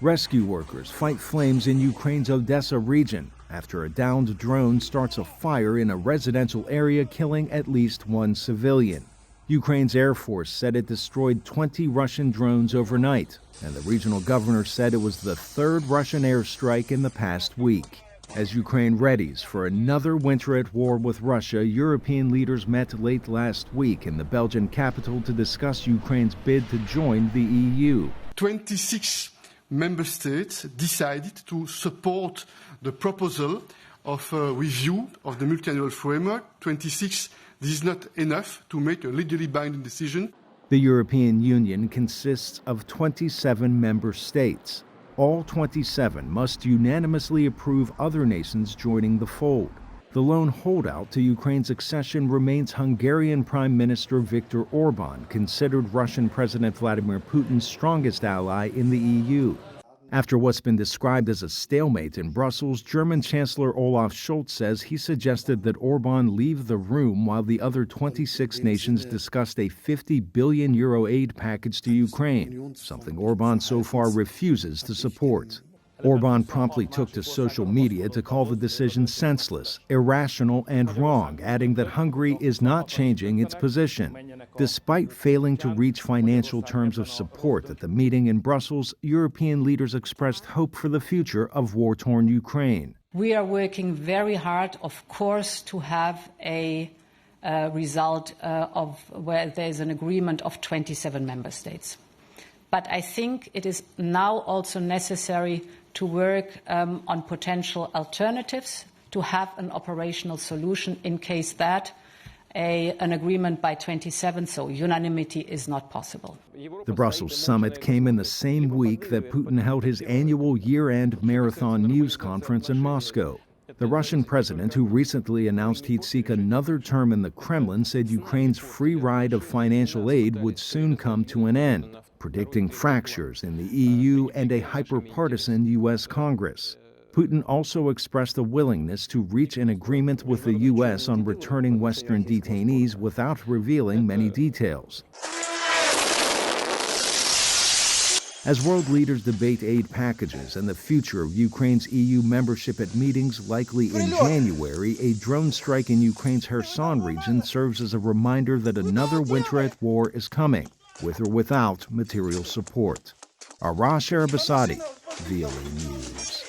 Rescue workers fight flames in Ukraine's Odessa region after a downed drone starts a fire in a residential area, killing at least one civilian. Ukraine's Air Force said it destroyed 20 Russian drones overnight, and the regional governor said it was the third Russian airstrike in the past week. As Ukraine readies for another winter at war with Russia, European leaders met late last week in the Belgian capital to discuss Ukraine's bid to join the EU. 26 member states decided to support the proposal of a review of the multi-annual framework. 26, this is not enough to make a legally binding decision. The European Union consists of 27 member states. All 27 must unanimously approve other nations joining the fold. The lone holdout to Ukraine's accession remains Hungarian Prime Minister Viktor Orban, considered Russian President Vladimir Putin's strongest ally in the EU. After what's been described as a stalemate in Brussels, German Chancellor Olaf Scholz says he suggested that Orban leave the room while the other 26 nations discussed a €50 billion aid package to Ukraine, something Orban so far refuses to support. Orban promptly took to social media to call the decision senseless, irrational, and wrong, adding that Hungary is not changing its position. Despite failing to reach financial terms of support at the meeting in Brussels, European leaders expressed hope for the future of war-torn Ukraine. We are working very hard, of course, to have a result of where there is an agreement of 27 member states. But I think it is now also necessary to work on potential alternatives, to have an operational solution in case that an agreement by 27, so unanimity, is not possible. The Brussels summit came in the same week that Putin held his annual year-end marathon news conference in Moscow. The Russian president, who recently announced he'd seek another term in the Kremlin, said Ukraine's free ride of financial aid would soon come to an end, predicting fractures in the EU and a hyper-partisan U.S. Congress. Putin also expressed a willingness to reach an agreement with the U.S. on returning Western detainees without revealing many details. As world leaders debate aid packages and the future of Ukraine's EU membership at meetings likely in January, a drone strike in Ukraine's Kherson region serves as a reminder that another winter at war is coming, with or without material support. Arash Arabasadi, VOA News.